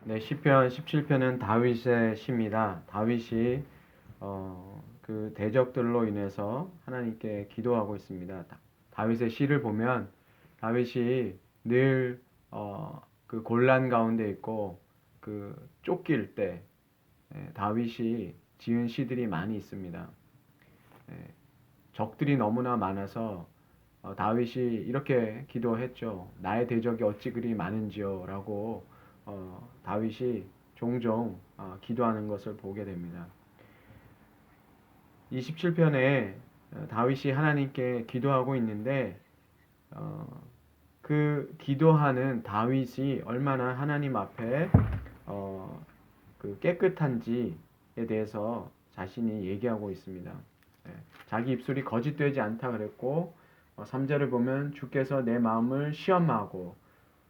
네, 시편 17편은 다윗의 시입니다. 다윗이 그 대적들로 인해서 하나님께 기도하고 있습니다. 다윗의 시를 보면 다윗이 늘 그 곤란 가운데 있고 그 쫓길 때 다윗이 지은 시들이 많이 있습니다. 예, 적들이 너무나 많아서 다윗이 이렇게 기도했죠. 나의 대적이 어찌 그리 많은지요라고 다윗이 종종 기도하는 것을 보게 됩니다. 27편에 다윗이 하나님께 기도하고 있는데 어, 그 기도하는 다윗이 얼마나 하나님 앞에 그 깨끗한지에 대해서 자신이 얘기하고 있습니다. 자기 입술이 거짓되지 않다 그랬고 3절을 보면 주께서 내 마음을 시험하고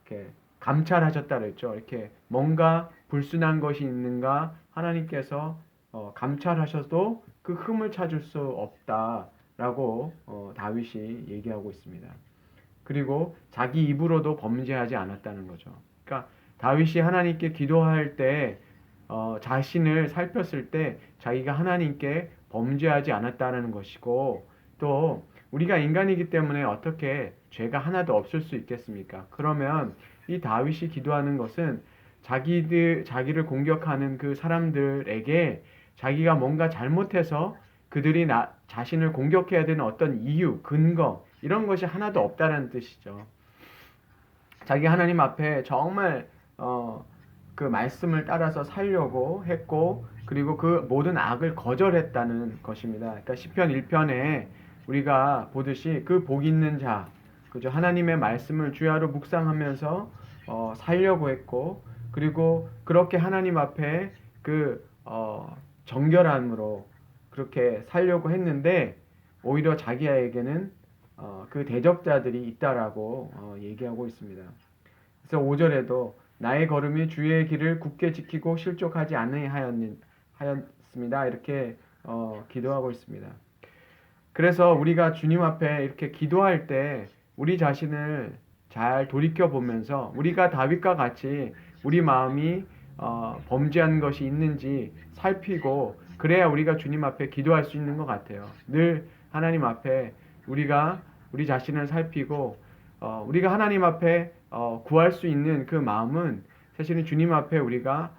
이렇게 감찰하셨다 그랬죠. 이렇게 뭔가 불순한 것이 있는가 하나님께서 감찰하셔도 그 흠을 찾을 수 없다라고 다윗이 얘기하고 있습니다. 그리고 자기 입으로도 범죄하지 않았다는 거죠. 그러니까 다윗이 하나님께 기도할 때 자신을 살폈을 때 자기가 하나님께 범죄하지 않았다는 것이고 또 우리가 인간이기 때문에 어떻게 죄가 하나도 없을 수 있겠습니까? 그러면 이 다윗이 기도하는 것은 자기를 공격하는 그 사람들에게 자기가 뭔가 잘못해서 그들이 자신을 공격해야 되는 어떤 이유, 근거 이런 것이 하나도 없다는 뜻이죠. 자기 하나님 앞에 정말 그 말씀을 따라서 살려고 했고 그리고 그 모든 악을 거절했다는 것입니다. 그러니까 시편 1편에 우리가 보듯이 그 복 있는 자, 그죠? 하나님의 말씀을 주야로 묵상하면서 살려고 했고 그리고 그렇게 하나님 앞에 그 정결함으로 그렇게 살려고 했는데 오히려 자기에게는 그 대적자들이 있다라고 얘기하고 있습니다. 그래서 5절에도 나의 걸음이 주의 길을 굳게 지키고 실족하지 하였습니다. 이렇게 기도하고 있습니다. 그래서 우리가 주님 앞에 이렇게 기도할 때 우리 자신을 잘 돌이켜 보면서 우리가 다윗과 같이 우리 마음이 범죄한 것이 있는지 살피고 그래야 우리가 주님 앞에 기도할 수 있는 것 같아요. 늘 하나님 앞에 우리가 우리 자신을 살피고 우리가 하나님 앞에 구할 수 있는 그 마음은 사실은 주님 앞에 우리가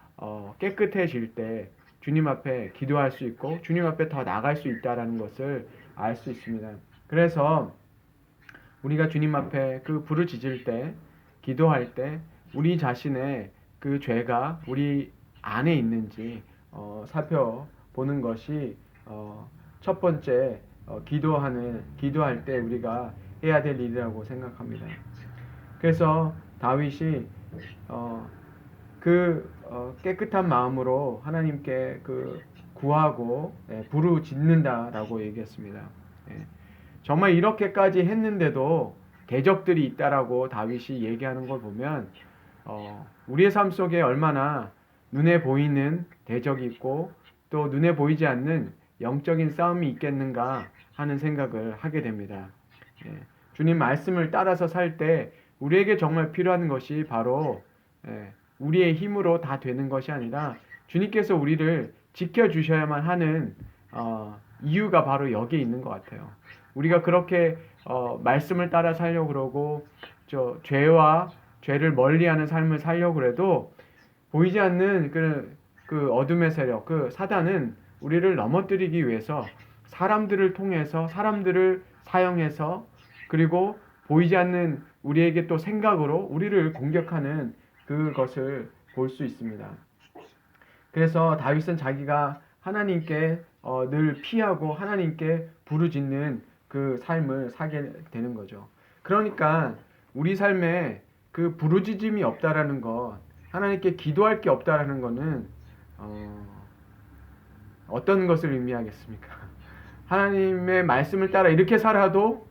깨끗해질 때 주님 앞에 기도할 수 있고 주님 앞에 더 나갈 수 있다라는 것을 알 수 있습니다. 그래서 우리가 주님 앞에 그 부르짖을 때 기도할 때 우리 자신의 그 죄가 우리 안에 있는지 살펴보는 것이 첫 번째 기도할 때 우리가 해야 될 일이라고 생각합니다. 그래서 다윗이 깨끗한 마음으로 하나님께 그 구하고 부르짖는다라고 얘기했습니다. 정말 이렇게까지 했는데도 대적들이 있다라고 다윗이 얘기하는 걸 보면 우리의 삶 속에 얼마나 눈에 보이는 대적이 있고 또 눈에 보이지 않는 영적인 싸움이 있겠는가 하는 생각을 하게 됩니다. 주님 말씀을 따라서 살 때 우리에게 정말 필요한 것이 바로 우리의 힘으로 다 되는 것이 아니라 주님께서 우리를 지켜주셔야만 하는 이유가 바로 여기에 있는 것 같아요. 우리가 그렇게 말씀을 따라 살려고 그러고 죄를 멀리하는 삶을 살려고 그래도 보이지 않는 그 어둠의 세력, 그 사단은 우리를 넘어뜨리기 위해서 사람들을 통해서 사람들을 사용해서 그리고 보이지 않는 우리에게 또 생각으로 우리를 공격하는 그것을 볼 수 있습니다. 그래서 다윗은 자기가 하나님께 늘 피하고 하나님께 부르짖는 그 삶을 살게 되는 거죠. 그러니까 우리 삶에 그 부르짖음이 없다라는 것, 하나님께 기도할 게 없다라는 것은 어떤 것을 의미하겠습니까? 하나님의 말씀을 따라 이렇게 살아도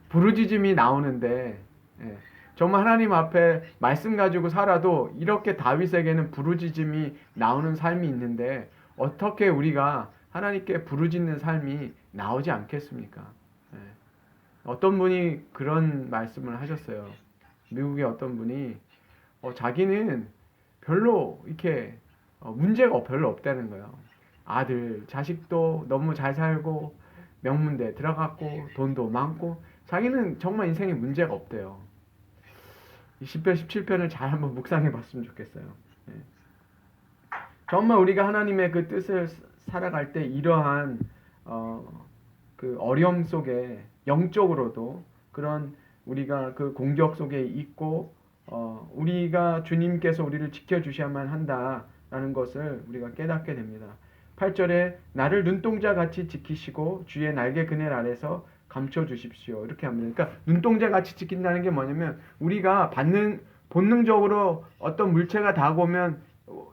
부르짖음이 나오는데 정말 하나님 앞에 말씀 가지고 살아도 이렇게 다윗에게는 부르짖음이 나오는 삶이 있는데 어떻게 우리가 하나님께 부르짖는 삶이 나오지 않겠습니까? 어떤 분이 그런 말씀을 하셨어요. 미국의 어떤 분이 자기는 별로 이렇게 문제가 별로 없다는 거예요. 아들, 자식도 너무 잘 살고 명문대 들어갔고 돈도 많고 자기는 정말 인생에 문제가 없대요. 이 10편 17편을 잘 한번 묵상해 봤으면 좋겠어요. 예. 정말 우리가 하나님의 그 뜻을 살아갈 때 이러한 그 어려움 속에 영적으로도 그런 우리가 그 공격 속에 있고 우리가 주님께서 우리를 지켜주셔야만 한다라는 것을 우리가 깨닫게 됩니다. 8절에 나를 눈동자같이 지키시고 주의 날개 그늘 아래서 감춰주십시오. 이렇게 합니다. 그러니까 눈동자같이 지킨다는 게 뭐냐면 우리가 본능적으로 어떤 물체가 다가오면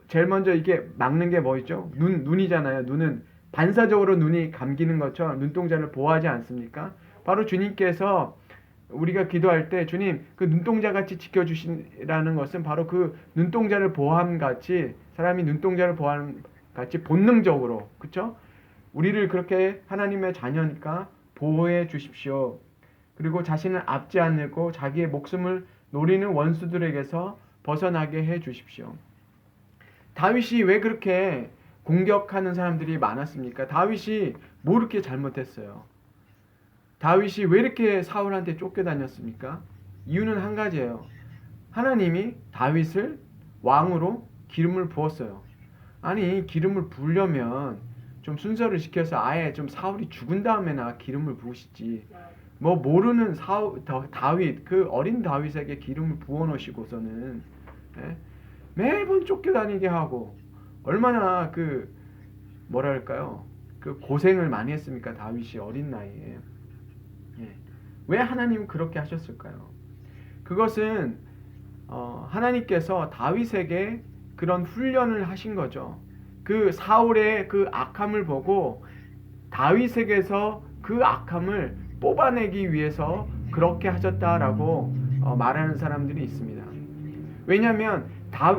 제일 먼저 이게 막는 게 뭐있죠? 눈이잖아요. 눈은 반사적으로 눈이 감기는 것처럼 눈동자를 보호하지 않습니까? 바로 주님께서 우리가 기도할 때 주님 그 눈동자같이 지켜주시라는 것은 바로 그 눈동자를 보호함 같이 사람이 눈동자를 보호함 같이 본능적으로 그렇죠? 우리를 그렇게 하나님의 자녀니까 보호해 주십시오. 그리고 자신을 앞지 않고 자기의 목숨을 노리는 원수들에게서 벗어나게 해 주십시오. 다윗이 왜 그렇게 공격하는 사람들이 많았습니까? 다윗이 뭐 이렇게 잘못했어요? 다윗이 왜 이렇게 사울한테 쫓겨다녔습니까? 이유는 한 가지예요. 하나님이 다윗을 왕으로 기름을 부었어요. 아니 기름을 부으려면 좀 순서를 시켜서 아예 좀 사울이 죽은 다음에나 기름을 부으시지. 뭐 모르는 다윗 그 어린 다윗에게 기름을 부어 놓으시고서는 매번 쫓겨다니게 하고 얼마나 그 뭐랄까요 그 고생을 많이 했습니까? 다윗이 어린 나이에. 왜 하나님은 그렇게 하셨을까요? 그것은 하나님께서 다윗에게 그런 훈련을 하신 거죠. 그 사울의 그 악함을 보고 다윗에게서 그 악함을 뽑아내기 위해서 그렇게 하셨다라고 말하는 사람들이 있습니다. 왜냐하면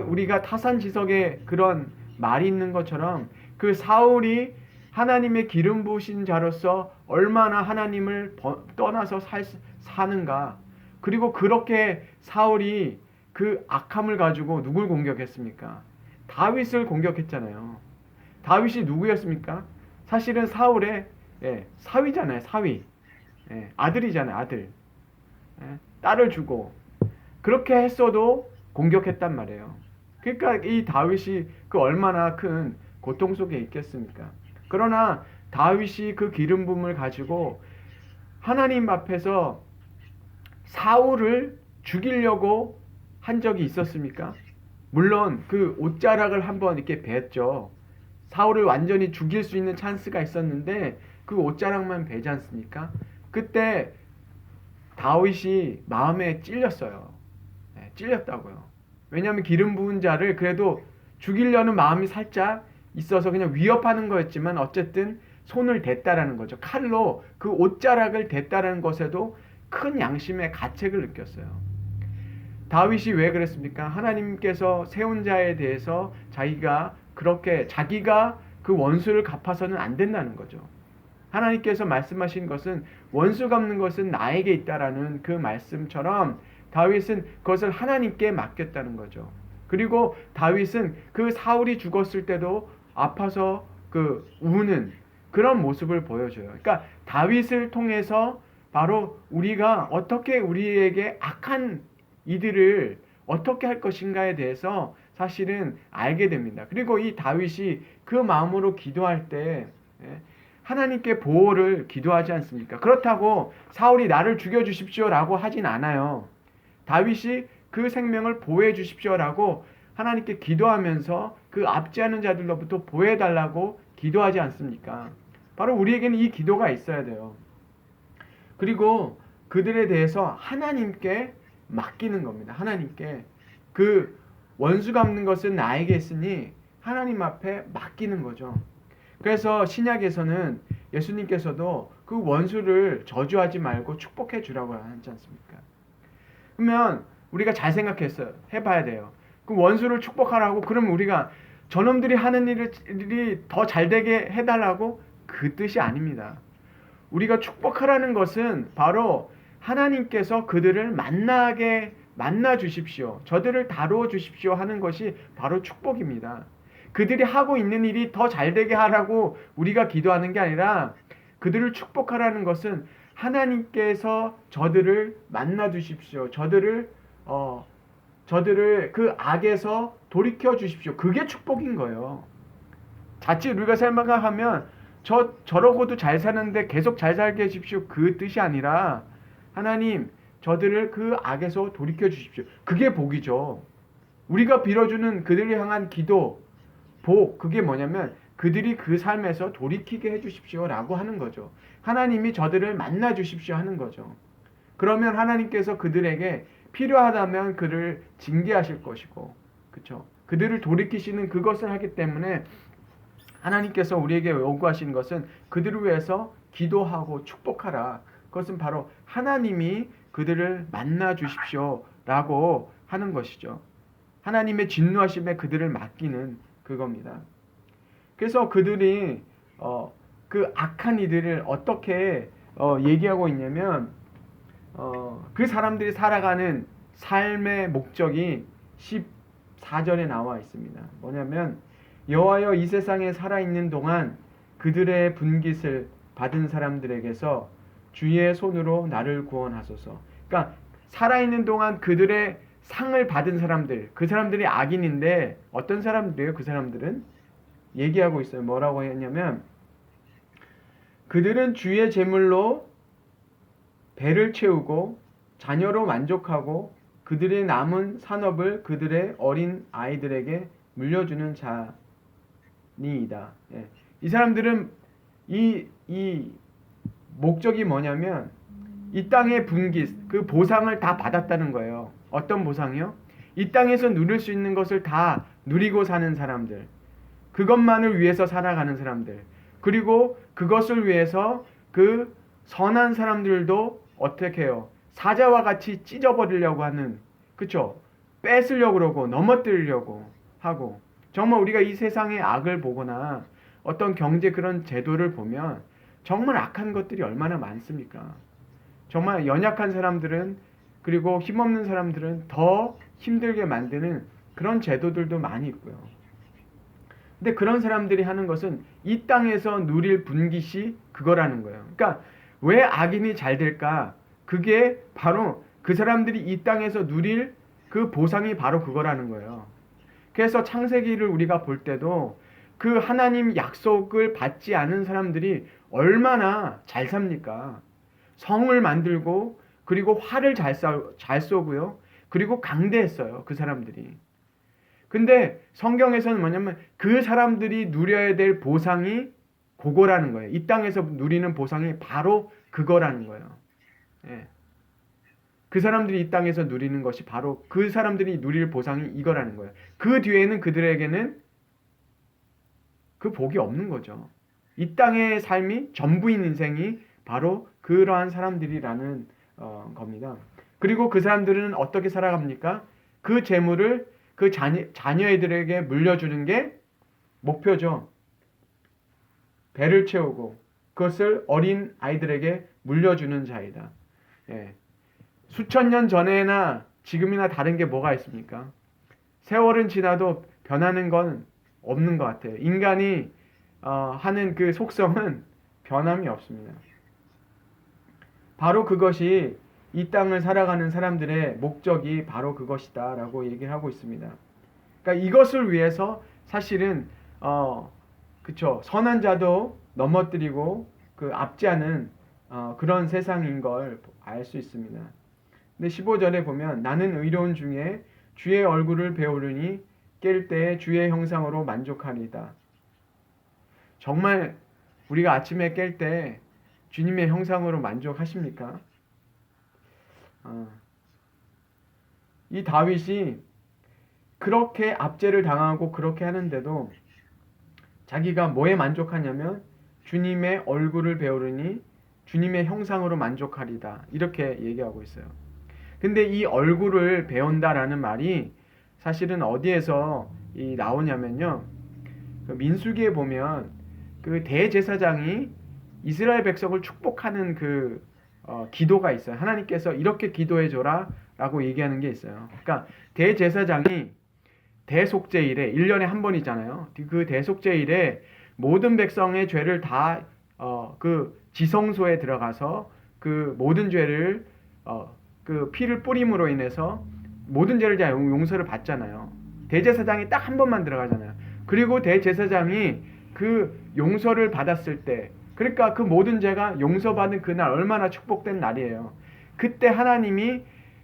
우리가 타산지석에 그런 말이 있는 것처럼 그 사울이 하나님의 기름 부으신 자로서 얼마나 하나님을 떠나서 사는가. 그리고 그렇게 사울이 그 악함을 가지고 누굴 공격했습니까? 다윗을 공격했잖아요. 다윗이 누구였습니까? 사실은 사울의 사위잖아요. 사위. 아들이잖아요. 아들. 딸을 주고 그렇게 했어도 공격했단 말이에요. 그러니까 이 다윗이 그 얼마나 큰 고통 속에 있겠습니까? 그러나 다윗이 그 기름 부음을 가지고 하나님 앞에서 사울을 죽이려고 한 적이 있었습니까? 물론 그 옷자락을 한번 이렇게 뱄죠. 사울을 완전히 죽일 수 있는 찬스가 있었는데 그 옷자락만 베지 않습니까? 그때 다윗이 마음에 찔렸어요. 찔렸다고요. 왜냐하면 기름 부은 자를 그래도 죽이려는 마음이 살짝 있어서 그냥 위협하는 거였지만 어쨌든 손을 댔다라는 거죠. 칼로 그 옷자락을 댔다라는 것에도 큰 양심의 가책을 느꼈어요. 다윗이 왜 그랬습니까? 하나님께서 세운 자에 대해서 자기가 그 원수를 갚아서는 안 된다는 거죠. 하나님께서 말씀하신 것은 원수 갚는 것은 나에게 있다라는 그 말씀처럼 다윗은 그것을 하나님께 맡겼다는 거죠. 그리고 다윗은 그 사울이 죽었을 때도 아파서 그 우는 그런 모습을 보여줘요. 그러니까 다윗을 통해서 바로 우리가 어떻게 우리에게 악한 이들을 어떻게 할 것인가에 대해서 사실은 알게 됩니다. 그리고 이 다윗이 그 마음으로 기도할 때 하나님께 보호를 기도하지 않습니까? 그렇다고 사울이 나를 죽여주십시오라고 하진 않아요. 다윗이 그 생명을 보호해 주십시오라고 하나님께 기도하면서 그 압제하는 자들로부터 보호해달라고 기도하지 않습니까? 바로 우리에게는 이 기도가 있어야 돼요. 그리고 그들에 대해서 하나님께 맡기는 겁니다. 하나님께 그 원수 갚는 것은 나에게 있으니 하나님 앞에 맡기는 거죠. 그래서 신약에서는 예수님께서도 그 원수를 저주하지 말고 축복해 주라고 하지 않습니까? 그러면 우리가 잘 해봐야 돼요. 그 원수를 축복하라고 그러면 우리가 저놈들이 하는 일이 더 잘되게 해달라고 그 뜻이 아닙니다. 우리가 축복하라는 것은 바로 하나님께서 그들을 만나게 만나 주십시오. 저들을 다루어 주십시오 하는 것이 바로 축복입니다. 그들이 하고 있는 일이 더 잘되게 하라고 우리가 기도하는 게 아니라 그들을 축복하라는 것은 하나님께서 저들을 만나 주십시오. 저들을 그 악에서 돌이켜 주십시오. 그게 축복인 거예요. 자칫 우리가 생각하면 저러고도 잘 사는데 계속 잘 살게 해주십시오. 그 뜻이 아니라 하나님 저들을 그 악에서 돌이켜 주십시오. 그게 복이죠. 우리가 빌어주는 그들을 향한 기도, 복, 그게 뭐냐면 그들이 그 삶에서 돌이키게 해주십시오 라고 하는 거죠. 하나님이 저들을 만나 주십시오 하는 거죠. 그러면 하나님께서 그들에게 필요하다면 그를 징계하실 것이고, 그렇죠? 그들을 돌이키시는 그것을 하기 때문에 하나님께서 우리에게 요구하시는 것은 그들을 위해서 기도하고 축복하라. 그것은 바로 하나님이 그들을 만나 주십시오 라고 하는 것이죠. 하나님의 진노하심에 그들을 맡기는 그겁니다. 그래서 그들이 그 악한 이들을 어떻게 얘기하고 있냐면 그 사람들이 살아가는 삶의 목적이 14절에 나와 있습니다. 뭐냐면 여호와여 이 세상에 살아있는 동안 그들의 분깃을 받은 사람들에게서 주의 손으로 나를 구원하소서. 그러니까 살아있는 동안 그들의 상을 받은 사람들, 그 사람들이 악인인데 어떤 사람들이에요? 그 사람들은 얘기하고 있어요. 뭐라고 했냐면 그들은 주의 제물로 배를 채우고 자녀로 만족하고 그들의 남은 산업을 그들의 어린 아이들에게 물려주는 자니이다. 예. 이 사람들은 이 목적이 뭐냐면 이 땅의 분깃, 그 보상을 다 받았다는 거예요. 어떤 보상이요? 이 땅에서 누릴 수 있는 것을 다 누리고 사는 사람들, 그것만을 위해서 살아가는 사람들, 그리고 그것을 위해서 그 선한 사람들도 어떻게 해요? 사자와 같이 찢어버리려고 하는, 그쵸? 뺏으려고 그러고 넘어뜨리려고 하고, 정말 우리가 이 세상의 악을 보거나 어떤 경제 그런 제도를 보면 정말 악한 것들이 얼마나 많습니까? 정말 연약한 사람들은, 그리고 힘없는 사람들은 더 힘들게 만드는 그런 제도들도 많이 있고요. 근데 그런 사람들이 하는 것은 이 땅에서 누릴 분깃이 그거라는 거예요. 그러니까 왜 악인이 잘 될까? 그게 바로 그 사람들이 이 땅에서 누릴 그 보상이 바로 그거라는 거예요. 그래서 창세기를 우리가 볼 때도 그 하나님 약속을 받지 않은 사람들이 얼마나 잘 삽니까? 성을 만들고, 그리고 활을 잘 쏘고요. 그리고 강대했어요. 그 사람들이. 근데 성경에서는 뭐냐면 그 사람들이 누려야 될 보상이 그거라는 거예요. 이 땅에서 누리는 보상이 바로 그거라는 거예요. 예. 그 사람들이 이 땅에서 누리는 것이 바로 그 사람들이 누릴 보상이 이거라는 거예요. 그 뒤에는 그들에게는 그 복이 없는 거죠. 이 땅의 삶이 전부인 인생이 바로 그러한 사람들이라는 겁니다. 그리고 그 사람들은 어떻게 살아갑니까? 그 재물을 그 자녀애들에게 물려주는 게 목표죠. 배를 채우고 그것을 어린 아이들에게 물려주는 자이다. 예. 수천 년 전에나 지금이나 다른 게 뭐가 있습니까? 세월은 지나도 변하는 건 없는 것 같아요. 인간이 하는 그 속성은 변함이 없습니다. 바로 그것이 이 땅을 살아가는 사람들의 목적이 바로 그것이다 라고 얘기를 하고 있습니다. 그러니까 이것을 위해서 사실은 그쵸, 선한 자도 넘어뜨리고 그 압제하는 그런 세상인 걸 알 수 있습니다. 근데 15절에 보면 나는 의로운 중에 주의 얼굴을 배우르니 깰 때에 주의 형상으로 만족하리다. 정말 우리가 아침에 깰 때 주님의 형상으로 만족하십니까? 이 다윗이 그렇게 압제를 당하고 그렇게 하는데도 자기가 뭐에 만족하냐면 주님의 얼굴을 배우르니 주님의 형상으로 만족하리다. 이렇게 얘기하고 있어요. 근데 이 얼굴을 배운다라는 말이 사실은 어디에서 나오냐면요. 그 민수기에 보면 그 대제사장이 이스라엘 백성을 축복하는 그 기도가 있어요. 하나님께서 이렇게 기도해 줘라 라고 얘기하는 게 있어요. 그러니까 대제사장이 대속죄일에 1년에 한 번이잖아요. 그 대속죄일에 모든 백성의 죄를 다 그 지성소에 들어가서 그 모든 죄를 그 피를 뿌림으로 인해서 모든 죄를 다 용서를 받잖아요. 대제사장이 딱 한 번만 들어가잖아요. 그리고 대제사장이 그 용서를 받았을 때, 그러니까 그 모든 죄가 용서받은 그날 얼마나 축복된 날이에요. 그때 하나님이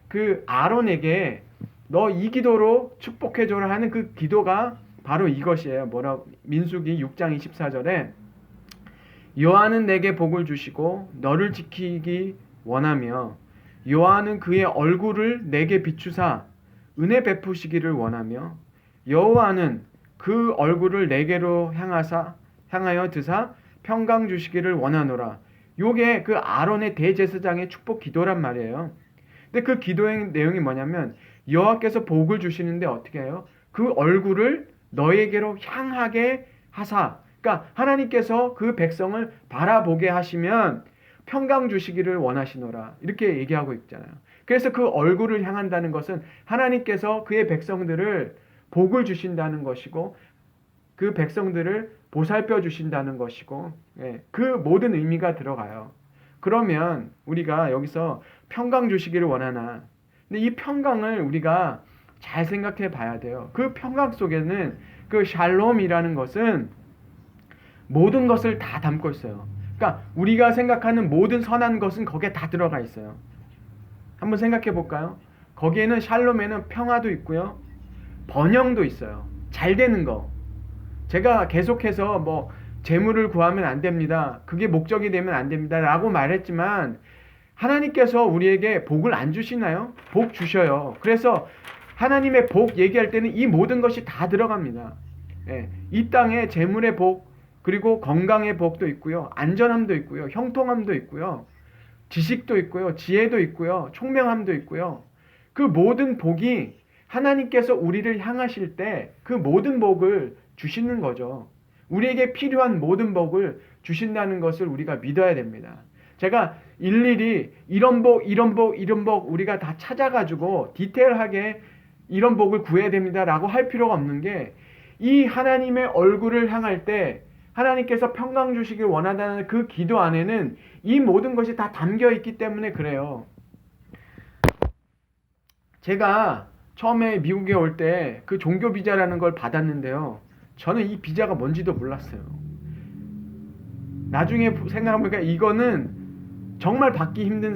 그 아론에게 너 이 기도로 축복해줘라 하는 그 기도가 바로 이것이에요. 민수기 6장 24절에 여호와는 내게 복을 주시고 너를 지키기 원하며 여호와는 그의 얼굴을 내게 비추사 은혜 베푸시기를 원하며 여호와는 그 얼굴을 내게로 향하여 드사 평강 주시기를 원하노라. 요게 그 아론의 대제사장의 축복 기도란 말이에요. 근데 그 기도의 내용이 뭐냐면 여호와께서 복을 주시는데 어떻게 해요? 그 얼굴을 너에게로 향하게 하사. 그러니까 하나님께서 그 백성을 바라보게 하시면 평강 주시기를 원하시노라. 이렇게 얘기하고 있잖아요. 그래서 그 얼굴을 향한다는 것은 하나님께서 그의 백성들을 복을 주신다는 것이고 그 백성들을 보살펴 주신다는 것이고 그 모든 의미가 들어가요. 그러면 우리가 여기서 평강 주시기를 원하나. 근데 이 평강을 우리가 잘 생각해 봐야 돼요. 그 평강 속에는 그 샬롬이라는 것은 모든 것을 다 담고 있어요. 그러니까 우리가 생각하는 모든 선한 것은 거기에 다 들어가 있어요. 한번 생각해 볼까요? 거기에는 샬롬에는 평화도 있고요. 번영도 있어요. 잘 되는 거. 제가 계속해서 뭐 재물을 구하면 안 됩니다. 그게 목적이 되면 안 됩니다. 라고 말했지만 하나님께서 우리에게 복을 안 주시나요? 복 주셔요. 그래서 하나님의 복 얘기할 때는 이 모든 것이 다 들어갑니다. 이 땅에 재물의 복, 그리고 건강의 복도 있고요. 안전함도 있고요. 형통함도 있고요. 지식도 있고요. 지혜도 있고요. 총명함도 있고요. 그 모든 복이 하나님께서 우리를 향하실 때 그 모든 복을 주시는 거죠. 우리에게 필요한 모든 복을 주신다는 것을 우리가 믿어야 됩니다. 제가 일일이 이런 복 우리가 다 찾아가지고 디테일하게 이런 복을 구해야 됩니다 라고 할 필요가 없는 게 이 하나님의 얼굴을 향할 때 하나님께서 평강 주시길 원한다는 그 기도 안에는 이 모든 것이 다 담겨 있기 때문에 그래요. 제가 처음에 미국에 올 때 그 종교 비자라는 걸 받았는데요. 저는 이 비자가 뭔지도 몰랐어요. 나중에 생각해보니까 이거는 정말 받기 힘든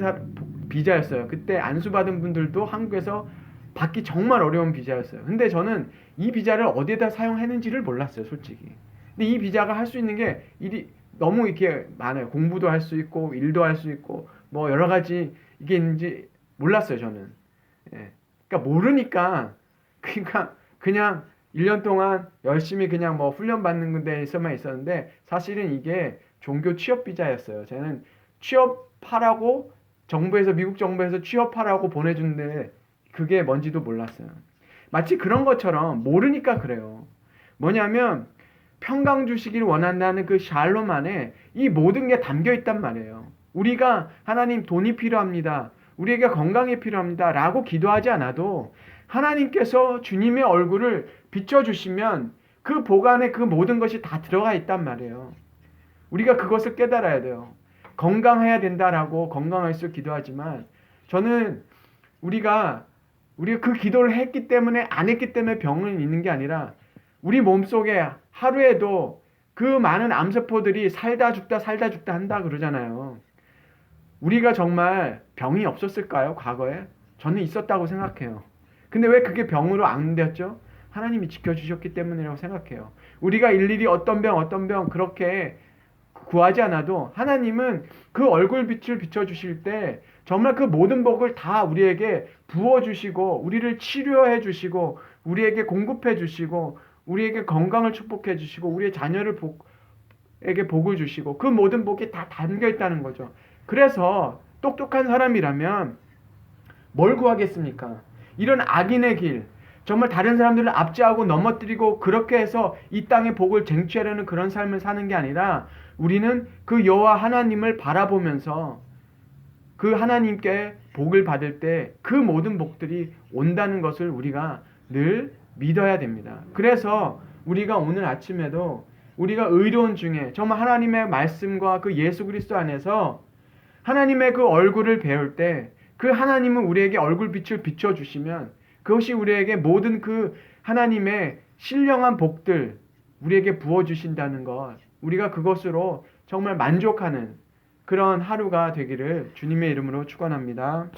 비자였어요. 그때 안수받은 분들도 한국에서 받기 정말 어려운 비자였어요. 근데 저는 이 비자를 어디에다 사용했는지를 몰랐어요, 솔직히. 근데 이 비자가 할 수 있는 게 일이 너무 이렇게 많아요. 공부도 할 수 있고 일도 할 수 있고 뭐 여러 가지 이게 있는지 몰랐어요, 저는. 그러니까 모르니까 그냥 1년 동안 열심히 그냥 뭐 훈련 받는 데에서만 있었는데 사실은 이게 종교 취업 비자였어요. 저는 취업하라고 미국 정부에서 취업하라고 보내주는데 그게 뭔지도 몰랐어요. 마치 그런 것처럼 모르니까 그래요. 뭐냐면 평강 주시기를 원한다는 그 샬롬 안에 이 모든 게 담겨 있단 말이에요. 우리가 하나님 돈이 필요합니다. 우리에게 건강이 필요합니다. 라고 기도하지 않아도 하나님께서 주님의 얼굴을 비춰주시면 그 복 안에 그 모든 것이 다 들어가 있단 말이에요. 우리가 그것을 깨달아야 돼요. 건강해야 된다라고 건강할 수 기도하지만 저는 우리가 그 기도를 했기 때문에 안 했기 때문에 병은 있는 게 아니라 우리 몸속에 하루에도 그 많은 암세포들이 살다 죽다 한다 그러잖아요. 우리가 정말 병이 없었을까요? 과거에? 저는 있었다고 생각해요. 근데 왜 그게 병으로 안 됐죠? 하나님이 지켜주셨기 때문이라고 생각해요. 우리가 일일이 어떤 병 그렇게 구하지 않아도 하나님은 그 얼굴빛을 비춰주실 때 정말 그 모든 복을 다 우리에게 부어주시고 우리를 치료해 주시고 우리에게 공급해 주시고 우리에게 건강을 축복해 주시고 우리의 자녀에게 복을 주시고 그 모든 복이 다 담겨 있다는 거죠. 그래서 똑똑한 사람이라면 뭘 구하겠습니까? 이런 악인의 길, 정말 다른 사람들을 압제하고 넘어뜨리고 그렇게 해서 이 땅의 복을 쟁취하려는 그런 삶을 사는 게 아니라 우리는 그 여호와 하나님을 바라보면서 그 하나님께 복을 받을 때 그 모든 복들이 온다는 것을 우리가 늘 믿어야 됩니다. 그래서 우리가 오늘 아침에도 우리가 의로운 중에 정말 하나님의 말씀과 그 예수 그리스도 안에서 하나님의 그 얼굴을 배울 때 그 하나님은 우리에게 얼굴빛을 비춰주시면 그것이 우리에게 모든 그 하나님의 신령한 복들 우리에게 부어주신다는 것, 우리가 그것으로 정말 만족하는 그런 하루가 되기를 주님의 이름으로 축원합니다.